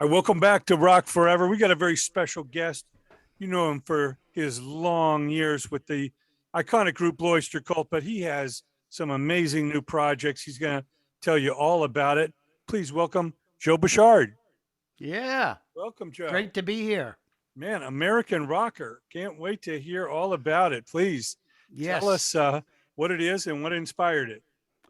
All right, welcome back to Rock Forever. We got a very special guest. You know him for his long years with the iconic group Oyster Cult, but he has some amazing new projects. He's going to tell you all about it. Please welcome Joe Bouchard. Yeah, Welcome, Joe. great to be here. Man, American rocker. Can't wait to hear all about it. Please tell Yes. us what it is and what inspired it.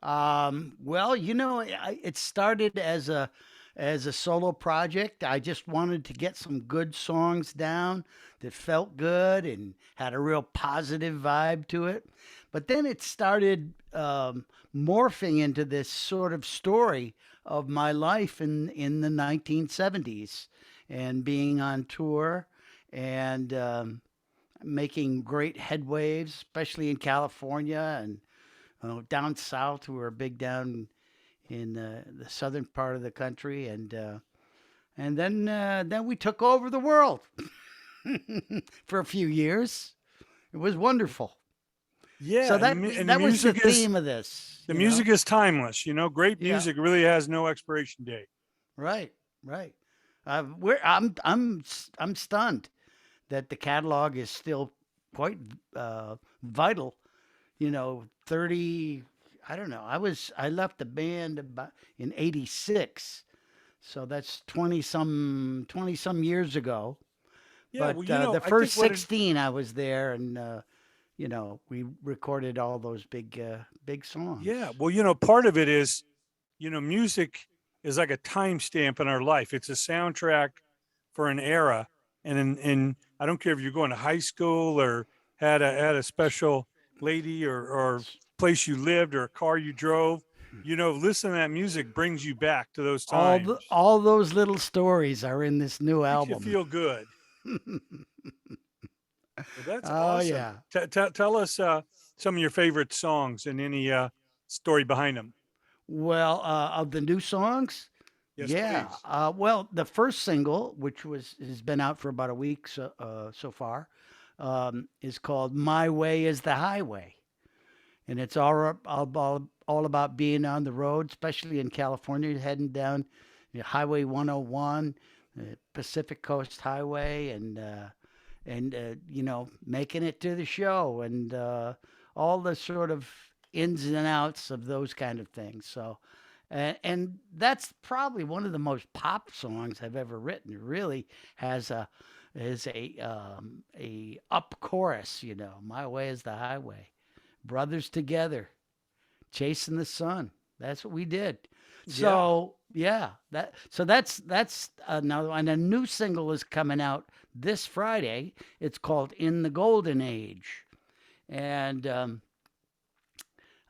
Well, it started as a solo project. I just wanted to get some good songs down that felt good and had a real positive vibe to it. But then it started morphing into this sort of story of my life in the 1970s and being on tour and making great headwaves, especially in California and down south. We were big down in the southern part of the country, and then we took over the world for a few years. It was wonderful. Yeah, So and the that was the music is theme of this. the music is timeless. You know, great Yeah. music really has no expiration date. Right. Right. I'm stunned that the catalog is still quite vital. 30. I don't know. I left the band about in '86, so that's 20 some years ago. Yeah, well, But the I think first 16, I was there, and we recorded all those big songs. yeah, well, part of it is, music is like a timestamp in our life. It's a soundtrack for an era, and I don't care if you're going to high school or had a special lady or place you lived or a car you drove. Listening to that music brings you back to those times. All those little stories are in this new Makes you album. feel good. Well, that's Oh awesome. yeah. Tell us some of your favorite songs and any story behind them. Well, of the new songs, Yes, yeah. please. Well, the first single, which has been out for about a week so far, is called "My Way Is the Highway," and it's all about being on the road, especially in California, heading down Highway 101, Pacific Coast Highway, and making it to the show and all the sort of ins and outs of those kind of things. So, and that's probably one of the most pop songs I've ever written. It really has a up chorus. My way is the highway, brothers together, chasing the sun. That's what we did. Yeah. So yeah, that's another one. And a new single is coming out this Friday. It's called "In the Golden Age," and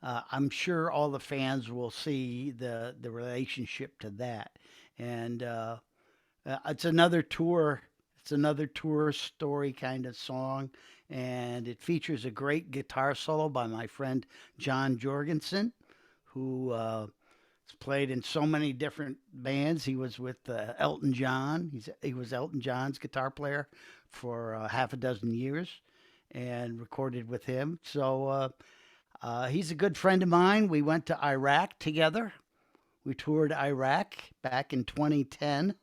I'm sure all the fans will see the relationship to that. And it's another tour. It's another tour story kind of song, and it features a great guitar solo by my friend John Jorgensen, who has played in so many different bands. He was with Elton John. He was Elton John's guitar player for half a dozen years, and recorded with him. So he's a good friend of mine. We went to Iraq together. We toured Iraq back in 2010.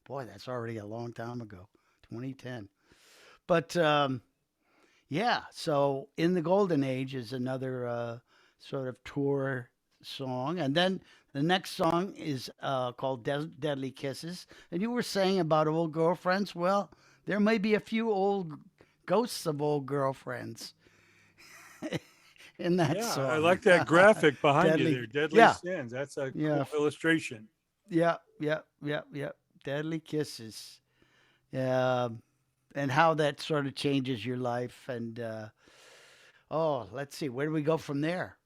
Boy, that's already a long time ago, 2010. But yeah, so "In the Golden Age" is another sort of tour song. And then the next song is called Deadly Kisses. And you were saying about old girlfriends. Well, there may be a few old ghosts of old girlfriends in that Yeah, I song. like that graphic behind you Deadly. there. Deadly Yeah. Sins. That's a Yeah. cool illustration. Yeah. Yeah. Yeah. Yeah. Deadly Kisses. Yeah. And how that sort of changes your life. And oh, let's see. Where do we go from there?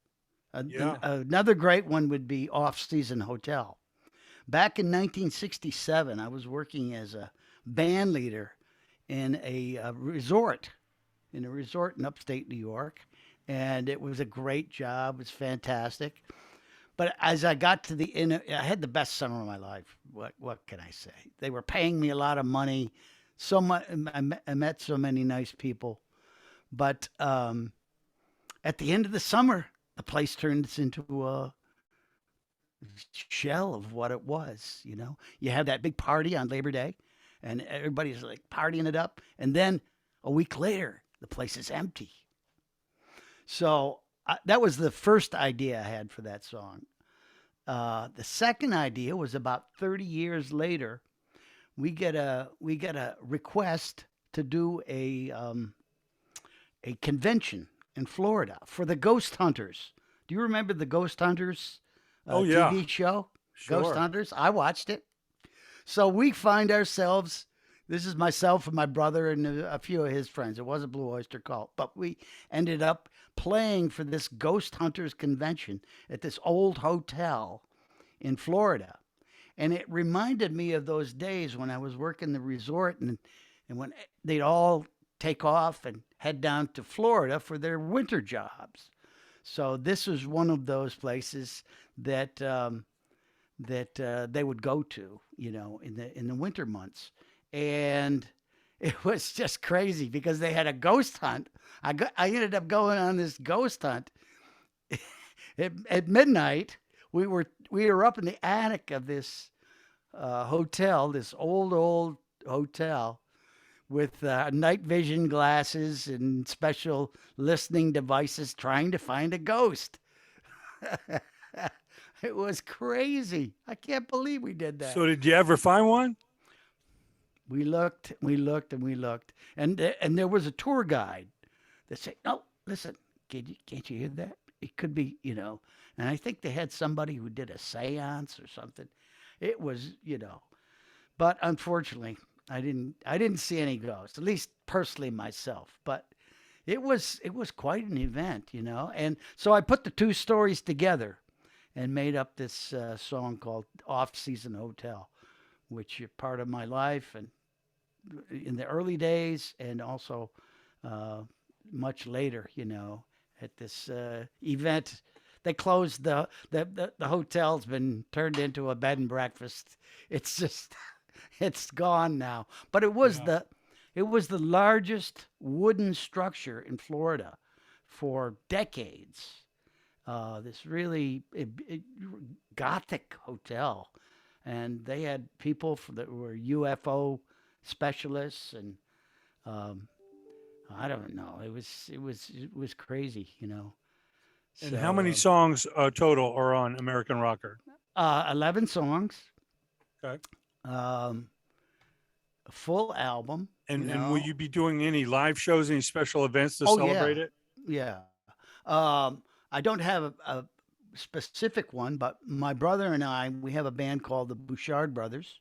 Yeah. Another great one would be Off Season Hotel. Back in 1967, I was working as a band leader in a resort, in upstate New York, and it was a great job. It was fantastic. But as I got to the end, I had the best summer of my life. What can I say? They were paying me a lot of money. So much, I met so many nice people. But at the end of the summer, the place turns into shell of what it was. You know, you have that big party on Labor Day, and everybody's like partying it up, and then a week later, the place is empty. So that was the first idea I had for that song. The second idea was about 30 years later. We get a request to do a convention in Florida for the Ghost Hunters. Do you remember the Ghost Hunters Oh yeah, TV show? Ghost sure. Hunters. I watched it. So we find ourselves. This is myself and my brother and a few of his friends. It was a Blue Oyster Cult, but we ended up playing for this Ghost Hunters convention at this old hotel in Florida. And it reminded me of those days when I was working the resort, and when they'd all take off and head down to Florida for their winter jobs. So this was one of those places that they would go to, you know, in the winter months, and it was just crazy because they had a ghost hunt. I ended up going on this ghost hunt at midnight. We were up in the attic of this hotel, this old hotel, with night vision glasses and special listening devices, trying to find a ghost. It was crazy. I can't believe we did that. So did you ever find one? We looked, we looked, and we looked, and there was a tour guide that said, "No, listen, can't you hear that? It could be, you know." And I think they had somebody who did a séance or something. It was, you know, but unfortunately, I didn't see any ghosts, at least personally myself. But it was quite an event, you know. And so I put the two stories together and made up this song called "Off Season Hotel," which is part of my life and in the early days, and also uh, much later, you know, at this event. They closed the hotel's been turned into a bed and breakfast. It's just it's gone now. But Yeah. it was the largest wooden structure in Florida for decades. This really gothic hotel, and they had people that were UFO specialists, and um, I don't know. It was crazy, you know. And how many So songs total are on American Rocker? 11 songs, Okay. um, a full album, you And will know. you be doing any live shows, any special events to Oh celebrate yeah, it? yeah. I don't have a specific one, but my brother and I, we have a band called the Bouchard Brothers.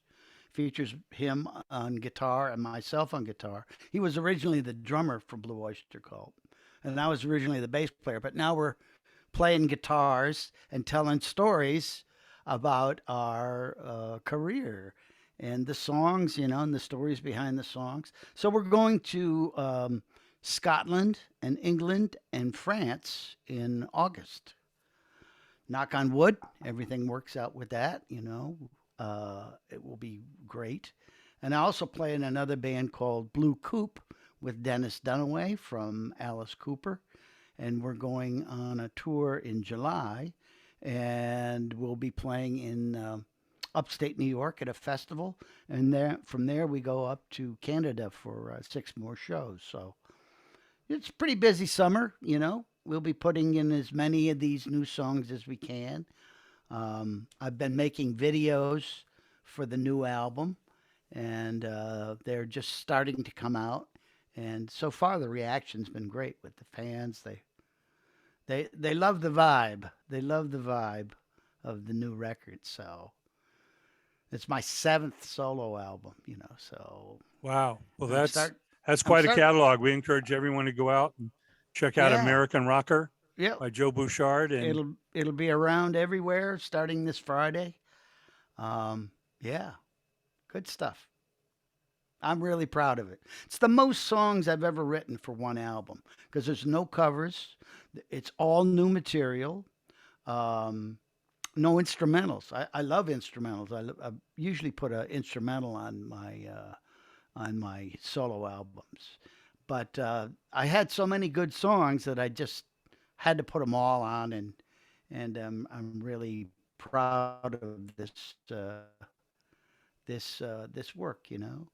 Features him on guitar and myself on guitar. He was originally the drummer for Blue Oyster Cult, and I was originally the bass player. But now we're playing guitars and telling stories about our career and the songs, you know, and the stories behind the songs. So we're going to Scotland and England and France in August. Knock on wood, everything works out with that, you know. It will be great. And I also play in another band called Blue Coupe with Dennis Dunaway from Alice Cooper. And we're going on a tour in July. And we'll be playing in upstate New York at a festival. And from there, we go up to Canada for 6 more shows. So it's a pretty busy summer, you know. We'll be putting in as many of these new songs as we can. I've been making videos for the new album, and they're just starting to come out. And so far, the reaction's been great with the fans. They love the vibe. They love the vibe of the new record. So it's my seventh solo album, you know. So Wow. Well, I'm start. that's I'm quite a start. catalog. We encourage everyone to go out and check out Yeah. American Rocker Yep. by Joe Bouchard. And It'll be around everywhere starting this Friday. Yeah. Good stuff. I'm really proud of it. It's the most songs I've ever written for one album because there's no covers. It's all new material. Um, no instrumentals. I love instrumentals. I usually put an instrumental on my solo albums, but I had so many good songs that I just had to put them all on, and I'm really proud of this this work, you know.